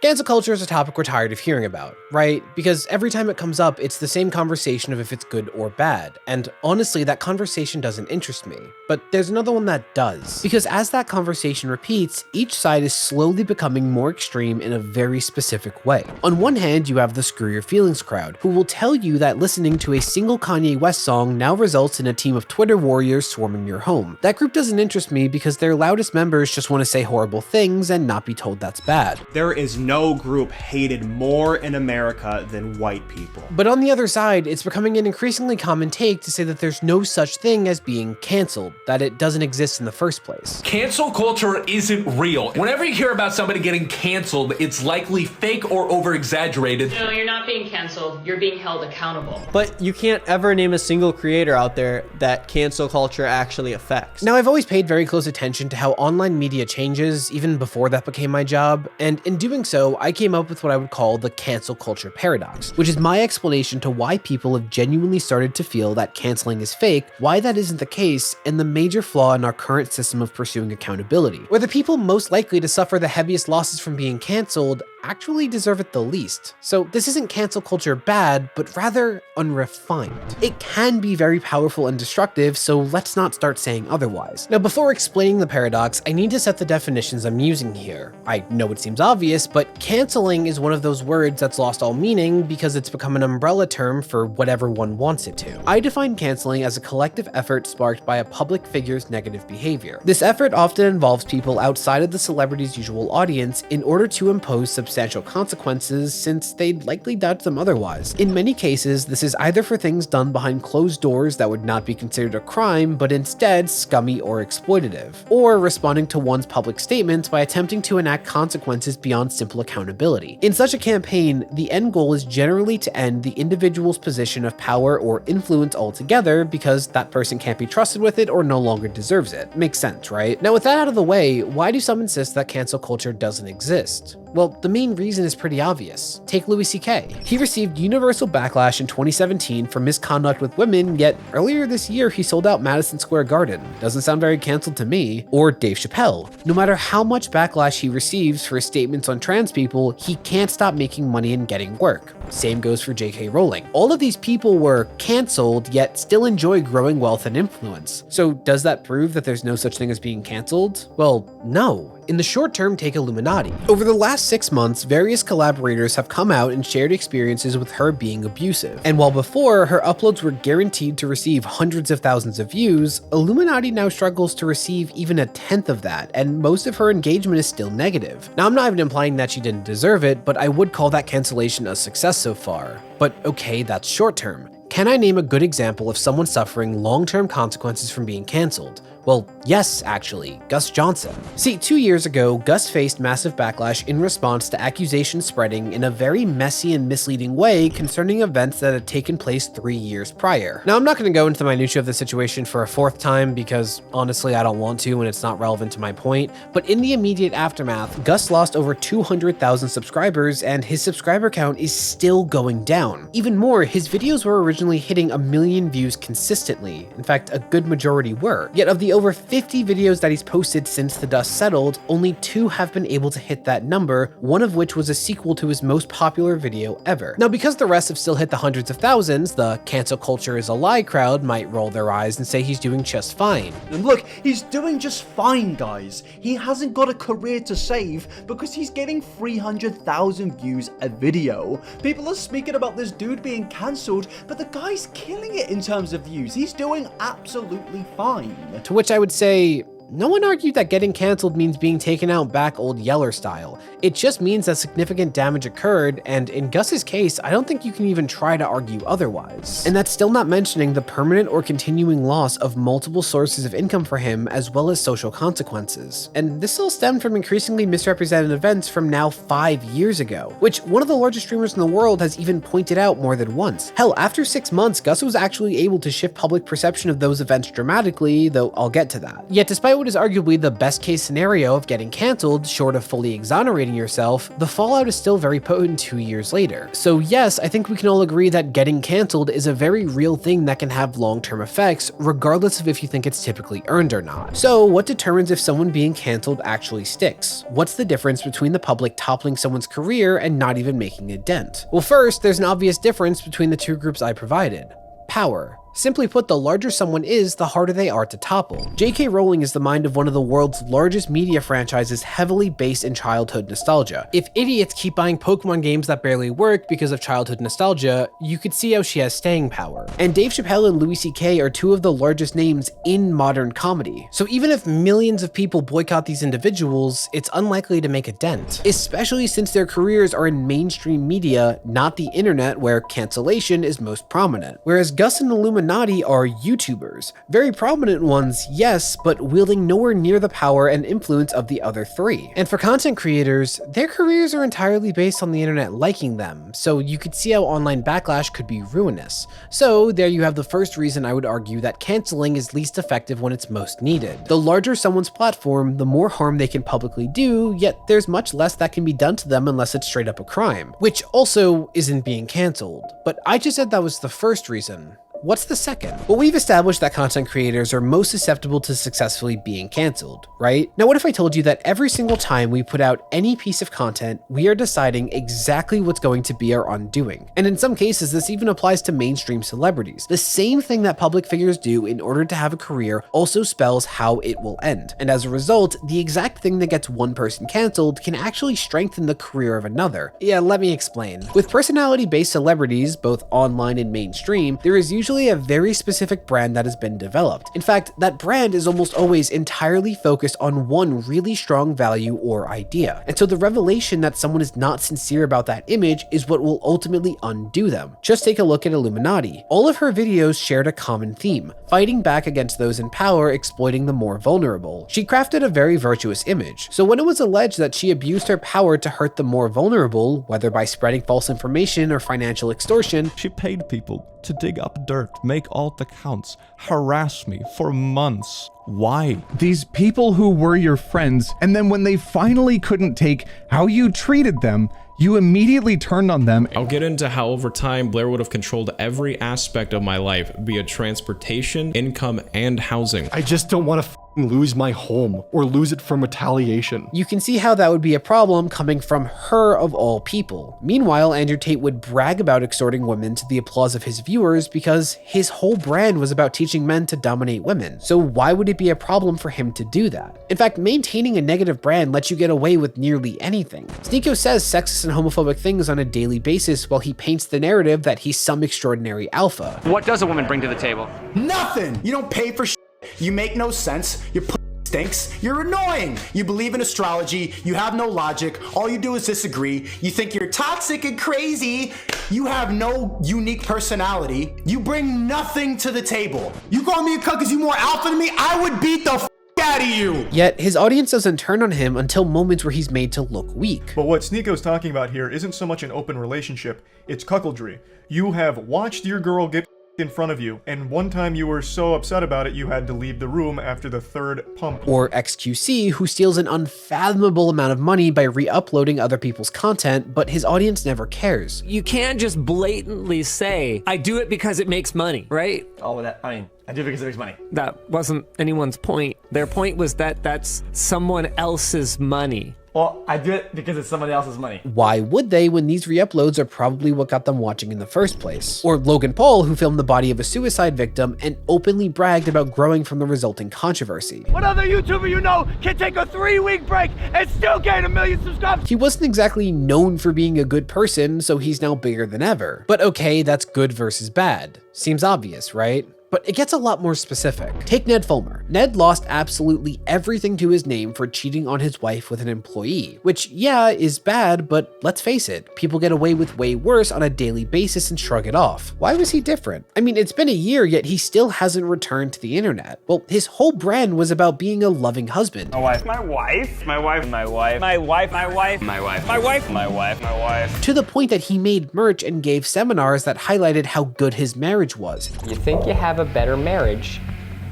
Cancel culture is a topic we're tired of hearing about, right? Because every time it comes up, it's the same conversation of if it's good or bad. And honestly, that conversation doesn't interest me. But there's another one that does. Because as that conversation repeats, each side is slowly becoming more extreme in a very specific way. On one hand, you have the screw your feelings crowd, who will tell you that listening to a single Kanye West song now results in a team of Twitter warriors swarming your home. That group doesn't interest me because their loudest members just want to say horrible things and not be told that's bad. There is no group hated more in America than white people. But on the other side, it's becoming an increasingly common take to say that there's no such thing as being canceled, that it doesn't exist in the first place. Cancel culture isn't real. Whenever you hear about somebody getting canceled, it's likely fake or over-exaggerated. No, you're not being canceled. You're being held accountable. But you can't ever name a single creator out there that cancel culture actually affects. Now, I've always paid very close attention to how online media changes, even before that became my job, and in doing so, I came up with what I would call the cancel culture paradox, which is my explanation to why people have genuinely started to feel that canceling is fake, why that isn't the case, and the major flaw in our current system of pursuing accountability, where the people most likely to suffer the heaviest losses from being canceled actually deserve it the least. So this isn't cancel culture bad, but rather unrefined. It can be very powerful and destructive, so let's not start saying otherwise. Now, before explaining the paradox, I need to set the definitions I'm using here. I know it seems obvious, but canceling is one of those words that's lost all meaning because it's become an umbrella term for whatever one wants it to. I define canceling as a collective effort sparked by a public figure's negative behavior. This effort often involves people outside of the celebrity's usual audience in order to impose substantial consequences, since they'd likely dodge them otherwise. In many cases, this is either for things done behind closed doors that would not be considered a crime, but instead scummy or exploitative, or responding to one's public statements by attempting to enact consequences beyond simple accountability. In such a campaign, the end goal is generally to end the individual's position of power or influence altogether because that person can't be trusted with it or no longer deserves it. Makes sense, right? Now, with that out of the way, why do some insist that cancel culture doesn't exist? Well, the main reason is pretty obvious. Take Louis C.K. He received universal backlash in 2017 for misconduct with women, yet earlier this year he sold out Madison Square Garden. Doesn't sound very canceled to me. Or Dave Chappelle. No matter how much backlash he receives for his statements on trans people, he can't stop making money and getting work. Same goes for J.K. Rowling. All of these people were canceled, yet still enjoy growing wealth and influence. So does that prove that there's no such thing as being canceled? Well, no. In the short term, take iilluminaughtii. Over the last 6 months, various collaborators have come out and shared experiences with her being abusive. And while before, her uploads were guaranteed to receive hundreds of thousands of views, iilluminaughtii now struggles to receive even a tenth of that, and most of her engagement is still negative. Now, I'm not even implying that she didn't deserve it, but I would call that cancellation a success so far. But okay, that's short term. Can I name a good example of someone suffering long-term consequences from being canceled? Well, yes, actually, Gus Johnson. See, 2 years ago, Gus faced massive backlash in response to accusations spreading in a very messy and misleading way concerning events that had taken place 3 years prior. Now, I'm not going to go into the minutiae of the situation for a fourth time because, honestly, I don't want to and it's not relevant to my point, but in the immediate aftermath, Gus lost over 200,000 subscribers and his subscriber count is still going down. Even more, his videos were originally hitting 1 million views consistently. In fact, a good majority were. Yet of the over 50 videos that he's posted since the dust settled, only 2 have been able to hit that number, one of which was a sequel to his most popular video ever. Now, because the rest have still hit the hundreds of thousands, the cancel culture is a lie crowd might roll their eyes and say he's doing just fine. And look, he's doing just fine, guys. He hasn't got a career to save because he's getting 300,000 views a video. People are speaking about this dude being cancelled, but the guy's killing it in terms of views. He's doing absolutely fine. To which I would say, no one argued that getting canceled means being taken out back old Yeller style. It just means that significant damage occurred, and in Gus's case, I don't think you can even try to argue otherwise. And that's still not mentioning the permanent or continuing loss of multiple sources of income for him, as well as social consequences. And this all stemmed from increasingly misrepresented events from now 5 years ago, which one of the largest streamers in the world has even pointed out more than once. Hell, after 6 months, Gus was actually able to shift public perception of those events dramatically, though I'll get to that. Yet despite what it is arguably the best case scenario of getting canceled, short of fully exonerating yourself, the fallout is still very potent 2 years later. So yes, I think we can all agree that getting canceled is a very real thing that can have long-term effects, regardless of if you think it's typically earned or not. So what determines if someone being canceled actually sticks? What's the difference between the public toppling someone's career and not even making a dent? Well, first, there's an obvious difference between the two groups I provided. Power. Simply put, the larger someone is, the harder they are to topple. J.K. Rowling is the mind of one of the world's largest media franchises heavily based in childhood nostalgia. If idiots keep buying Pokemon games that barely work because of childhood nostalgia, you could see how she has staying power. And Dave Chappelle and Louis C.K. are two of the largest names in modern comedy. So even if millions of people boycott these individuals, it's unlikely to make a dent, especially since their careers are in mainstream media, not the internet where cancellation is most prominent. Whereas Gus and Illuminaughtii are YouTubers. Very prominent ones, yes, but wielding nowhere near the power and influence of the other three. And for content creators, their careers are entirely based on the internet liking them, so you could see how online backlash could be ruinous. So there you have the first reason I would argue that canceling is least effective when it's most needed. The larger someone's platform, the more harm they can publicly do, yet there's much less that can be done to them unless it's straight up a crime, which also isn't being canceled. But I just said that was the first reason. What's the second? Well, we've established that content creators are most susceptible to successfully being canceled, right? Now, what if I told you that every single time we put out any piece of content, we are deciding exactly what's going to be our undoing? And in some cases, this even applies to mainstream celebrities. The same thing that public figures do in order to have a career also spells how it will end. And as a result, the exact thing that gets one person canceled can actually strengthen the career of another. Yeah, let me explain. With personality-based celebrities, both online and mainstream, there is usually a very specific brand that has been developed. In fact, that brand is almost always entirely focused on one really strong value or idea. And so the revelation that someone is not sincere about that image is what will ultimately undo them. Just take a look at iilluminaughtii. All of her videos shared a common theme, fighting back against those in power exploiting the more vulnerable. She crafted a very virtuous image. So when it was alleged that she abused her power to hurt the more vulnerable, whether by spreading false information or financial extortion, she paid people to dig up dirt, make alt accounts, harass me for months. Why? These people who were your friends, and then when they finally couldn't take how you treated them, you immediately turned on them. I'll get into how over time Blair would have controlled every aspect of my life, be it transportation, income, and housing. I just don't want to lose my home or lose it from retaliation. You can see how that would be a problem coming from her of all people. Meanwhile, Andrew Tate would brag about extorting women to the applause of his viewers because his whole brand was about teaching men to dominate women. So why would it be a problem for him to do that? In fact, maintaining a negative brand lets you get away with nearly anything. Sneeko says sexist and homophobic things on a daily basis while he paints the narrative that he's some extraordinary alpha. What does a woman bring to the table? Nothing! You don't pay for shit. You make no sense. Your pussy stinks. You're annoying. You believe in astrology. You have no logic. All you do is disagree. You think you're toxic and crazy. You have no unique personality. You bring nothing to the table. You call me a cuck because you more alpha than me? I would beat the out of you. Yet his audience doesn't turn on him until moments where he's made to look weak. But what Sneeko's talking about here isn't so much an open relationship, it's cuckoldry. You have watched your girl get in front of you, and one time you were so upset about it you had to leave the room after the third pump. Or XQC, who steals an unfathomable amount of money by re-uploading other people's content, but his audience never cares. You can't just blatantly say, I do it because it makes money, right? Oh, I do it because it makes money. That wasn't anyone's point. Their point was that that's someone else's money. Well, I do it because it's somebody else's money. Why would they when these re-uploads are probably what got them watching in the first place? Or Logan Paul, who filmed the body of a suicide victim and openly bragged about growing from the resulting controversy. What other YouTuber you know can take a 3-week break and still gain 1 million subscribers? He wasn't exactly known for being a good person, so he's now bigger than ever. But okay, that's good versus bad. Seems obvious, right? But it gets a lot more specific. Take Ned Fulmer. Ned lost absolutely everything to his name for cheating on his wife with an employee, which yeah, is bad, but let's face it, people get away with way worse on a daily basis and shrug it off. Why was he different? I mean, it's been a year, yet he still hasn't returned to the internet. Well, his whole brand was about being a loving husband. My wife. My wife. My wife. My wife. My wife. My wife. My wife. My wife. My wife. My wife. To the point that he made merch and gave seminars that highlighted how good his marriage was. You think you have a better marriage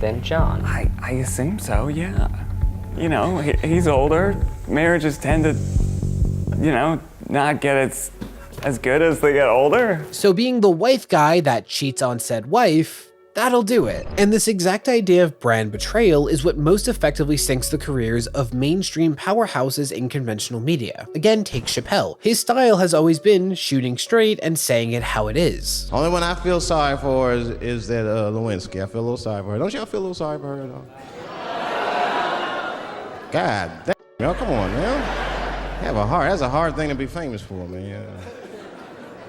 than John? I assume so, yeah. You know, he's older. Marriages tend to, you know, not get as good as they get older. So being the wife guy that cheats on said wife, that'll do it. And this exact idea of brand betrayal is what most effectively sinks the careers of mainstream powerhouses in conventional media. Again, take Chappelle. His style has always been shooting straight and saying it how it is. Only one I feel sorry for is that Lewinsky. I feel a little sorry for her. Don't y'all feel a little sorry for her at all? God damn, yo, come on, man. You have a heart. That's a hard thing to be famous for, man.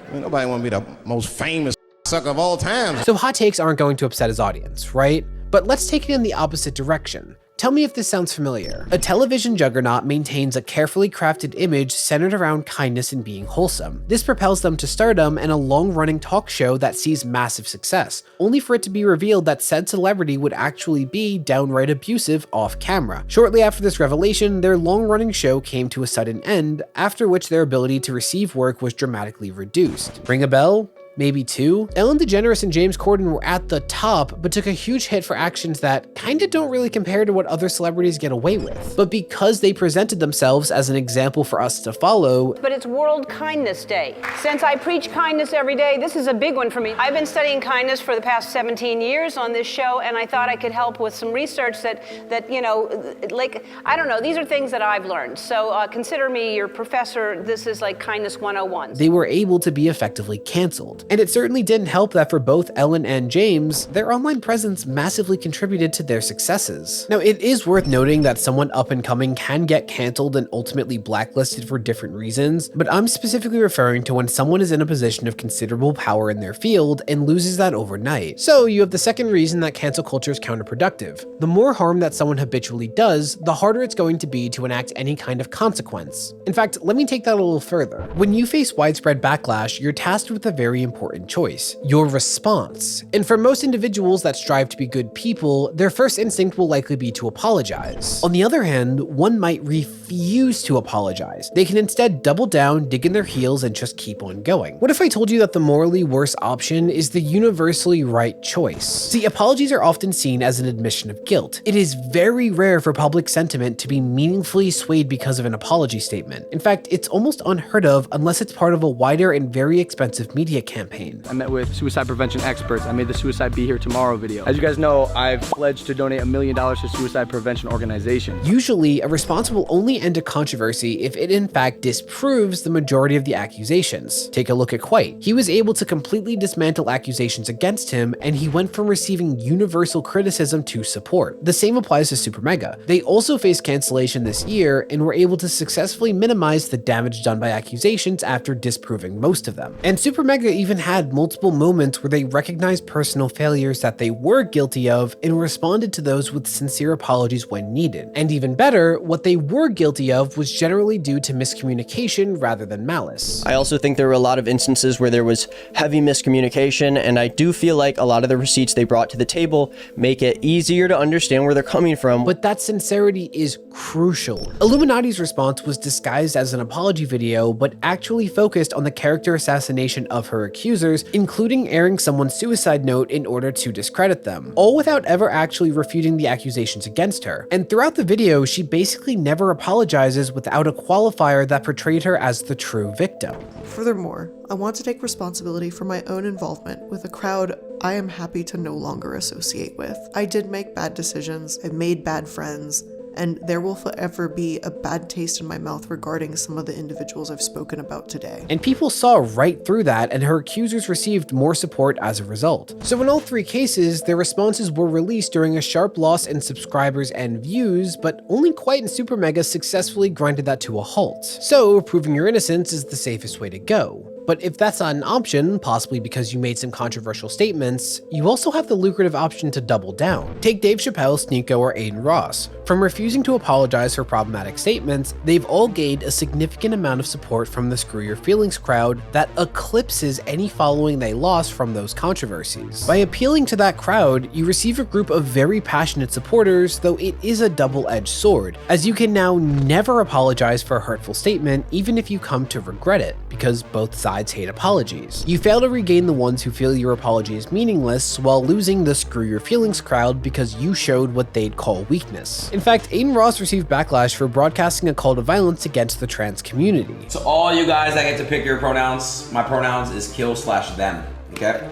I mean, nobody want to be the most famous sucker of all time. So hot takes aren't going to upset his audience, right? But let's take it in the opposite direction. Tell me if this sounds familiar. A television juggernaut maintains a carefully crafted image centered around kindness and being wholesome. This propels them to stardom and a long-running talk show that sees massive success, only for it to be revealed that said celebrity would actually be downright abusive off camera. Shortly after this revelation, their long-running show came to a sudden end, after which their ability to receive work was dramatically reduced. Ring a bell? Maybe two? Ellen DeGeneres and James Corden were at the top, but took a huge hit for actions that kinda don't really compare to what other celebrities get away with. But because they presented themselves as an example for us to follow. But it's World Kindness Day. Since I preach kindness every day, this is a big one for me. I've been studying kindness for the past 17 years on this show, and I thought I could help with some research that you know, like, I don't know, these are things that I've learned. So consider me your professor. This is like kindness 101. They were able to be effectively canceled. And it certainly didn't help that for both Ellen and James, their online presence massively contributed to their successes. Now, it is worth noting that someone up and coming can get canceled and ultimately blacklisted for different reasons, but I'm specifically referring to when someone is in a position of considerable power in their field and loses that overnight. So you have the second reason that cancel culture is counterproductive. The more harm that someone habitually does, the harder it's going to be to enact any kind of consequence. In fact, let me take that a little further. When you face widespread backlash, you're tasked with a very important choice: your response. And for most individuals that strive to be good people, their first instinct will likely be to apologize. On the other hand, one might refuse to apologize. They can instead double down, dig in their heels, and just keep on going. What if I told you that the morally worse option is the universally right choice? See, apologies are often seen as an admission of guilt. It is very rare for public sentiment to be meaningfully swayed because of an apology statement. In fact, it's almost unheard of unless it's part of a wider and very expensive media campaign. I met with suicide prevention experts. I made the Suicide Be Here Tomorrow video. As you guys know, I've pledged to donate $1 million to suicide prevention organizations. Usually, a response will only end a controversy if it in fact disproves the majority of the accusations. Take a look at Quite. He was able to completely dismantle accusations against him, and he went from receiving universal criticism to support. The same applies to Super Mega. They also faced cancellation this year and were able to successfully minimize the damage done by accusations after disproving most of them. And Super Mega even had multiple moments where they recognized personal failures that they were guilty of and responded to those with sincere apologies when needed. And even better, what they were guilty of was generally due to miscommunication rather than malice. I also think there were a lot of instances where there was heavy miscommunication, and I do feel like a lot of the receipts they brought to the table make it easier to understand where they're coming from. But that sincerity is crucial. iilluminauttii's response was disguised as an apology video, but actually focused on the character assassination of her accusers, including airing someone's suicide note in order to discredit them, all without ever actually refuting the accusations against her. And throughout the video, she basically never apologizes without a qualifier that portrayed her as the true victim. Furthermore, I want to take responsibility for my own involvement with a crowd I am happy to no longer associate with. I did make bad decisions, I made bad friends, and there will forever be a bad taste in my mouth regarding some of the individuals I've spoken about today. And people saw right through that, and her accusers received more support as a result. So in all three cases, their responses were released during a sharp loss in subscribers and views, but only Quite and Super Mega successfully grinded that to a halt. So proving your innocence is the safest way to go. But if that's not an option, possibly because you made some controversial statements, you also have the lucrative option to double down. Take Dave Chappelle, Sneeko, or Adin Ross. From refusing to apologize for problematic statements, they've all gained a significant amount of support from the Screw Your Feelings crowd that eclipses any following they lost from those controversies. By appealing to that crowd, you receive a group of very passionate supporters, though it is a double-edged sword, as you can now never apologize for a hurtful statement, even if you come to regret it, because both sides sides hate apologies. You fail to regain the ones who feel your apology is meaningless while losing the screw your feelings crowd because you showed what they'd call weakness. In fact, Adin Ross received backlash for broadcasting a call to violence against the trans community. To all you guys that get to pick your pronouns, my pronouns is kill/them, okay?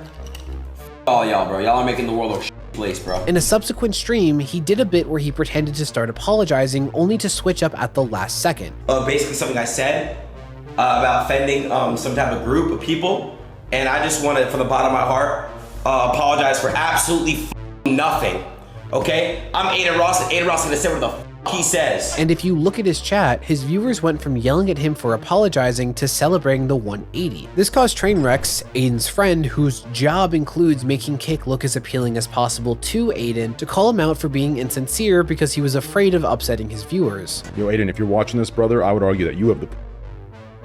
All y'all, bro. Y'all are making the world a place, bro. In a subsequent stream, he did a bit where he pretended to start apologizing only to switch up at the last second. Basically something I said about offending some type of group of people, and I just want to, from the bottom of my heart, apologize for absolutely nothing, okay? I'm Adin Ross, and Adin Ross is gonna say what the he says. And if you look at his chat, his viewers went from yelling at him for apologizing to celebrating the 180. This caused Trainwrecks, Adin's friend, whose job includes making Kick look as appealing as possible to Adin, to call him out for being insincere because he was afraid of upsetting his viewers. Yo, Adin, if you're watching this, brother, I would argue that you have the...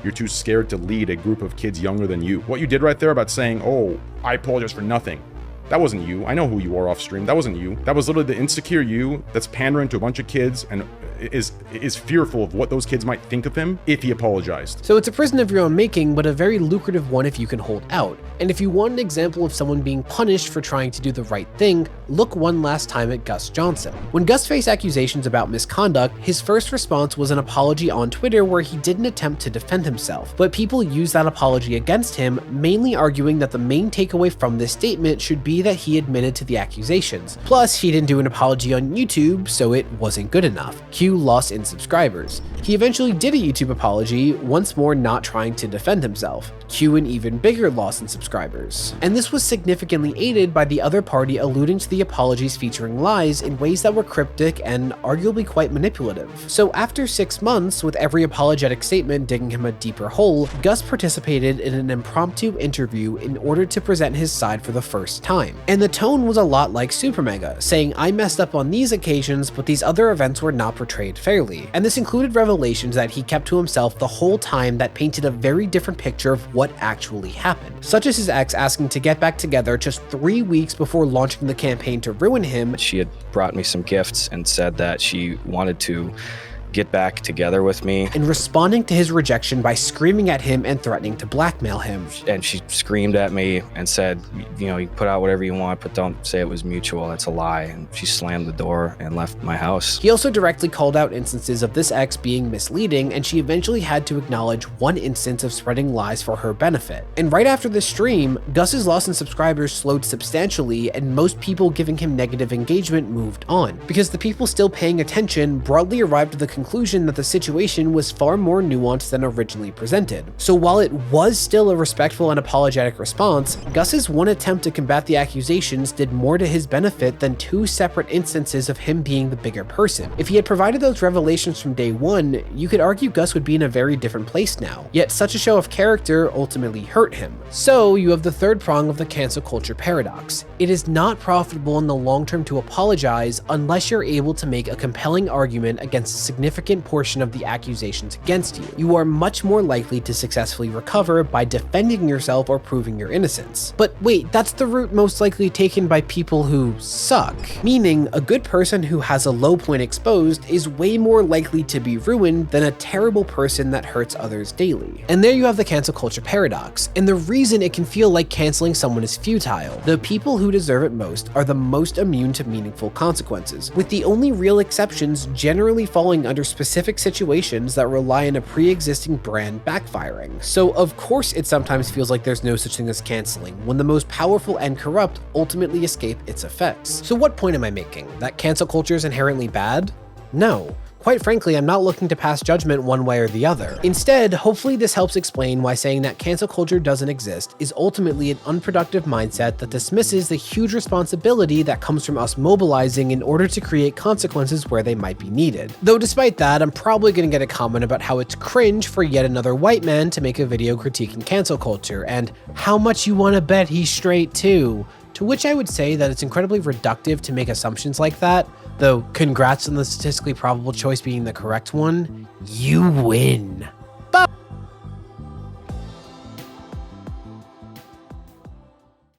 You're too scared to lead a group of kids younger than you. What you did right there about saying, oh, I apologize for nothing. That wasn't you. I know who you are off stream. That wasn't you. That was literally the insecure you that's pandering to a bunch of kids and is fearful of what those kids might think of him if he apologized. So it's a prison of your own making, but a very lucrative one if you can hold out. And if you want an example of someone being punished for trying to do the right thing, look one last time at Gus Johnson. When Gus faced accusations about misconduct, his first response was an apology on Twitter where he didn't attempt to defend himself, but people used that apology against him, mainly arguing that the main takeaway from this statement should be that he admitted to the accusations. Plus, he didn't do an apology on YouTube, so it wasn't good enough. Q lost in subscribers. He eventually did a YouTube apology, once more not trying to defend himself. Q an even bigger loss in subscribers. And this was significantly aided by the other party alluding to the apologies featuring lies in ways that were cryptic and arguably quite manipulative. So after 6 months, with every apologetic statement digging him a deeper hole, Gus participated in an impromptu interview in order to present his side for the first time. And the tone was a lot like Super Mega, saying, I messed up on these occasions, but these other events were not portrayed fairly. And this included revelations that he kept to himself the whole time that painted a very different picture of what actually happened, such as his ex asking to get back together just 3 weeks before launching the campaign to ruin him. She had brought me some gifts and said that she wanted to get back together with me. And responding to his rejection by screaming at him and threatening to blackmail him. And she screamed at me and said, you know, you put out whatever you want, but don't say it was mutual. That's a lie. And she slammed the door and left my house. He also directly called out instances of this ex being misleading, and she eventually had to acknowledge one instance of spreading lies for her benefit. And right after the stream, Gus's loss in subscribers slowed substantially, and most people giving him negative engagement moved on, because the people still paying attention broadly arrived at the conclusion that the situation was far more nuanced than originally presented. So while it was still a respectful and apologetic response, Gus's one attempt to combat the accusations did more to his benefit than 2 separate instances of him being the bigger person. If he had provided those revelations from day one, you could argue Gus would be in a very different place now. Yet such a show of character ultimately hurt him. So you have the third prong of the cancel culture paradox. It is not profitable in the long term to apologize unless you're able to make a compelling argument against a significant portion of the accusations against you. You are much more likely to successfully recover by defending yourself or proving your innocence. But wait, that's the route most likely taken by people who suck. Meaning, a good person who has a low point exposed is way more likely to be ruined than a terrible person that hurts others daily. And there you have the cancel culture paradox. And the reason it can feel like canceling someone is futile. The people who deserve it most are the most immune to meaningful consequences, with the only real exceptions generally falling under specific situations that rely on a pre-existing brand backfiring. So of course it sometimes feels like there's no such thing as canceling, when the most powerful and corrupt ultimately escape its effects. So what point am I making? That cancel culture is inherently bad? No. Quite frankly, I'm not looking to pass judgment one way or the other. Instead, hopefully this helps explain why saying that cancel culture doesn't exist is ultimately an unproductive mindset that dismisses the huge responsibility that comes from us mobilizing in order to create consequences where they might be needed. Though despite that, I'm probably gonna get a comment about how it's cringe for yet another white man to make a video critiquing cancel culture, and how much you wanna bet he's straight too. To which I would say that it's incredibly reductive to make assumptions like that, though congrats on the statistically probable choice being the correct one. You win.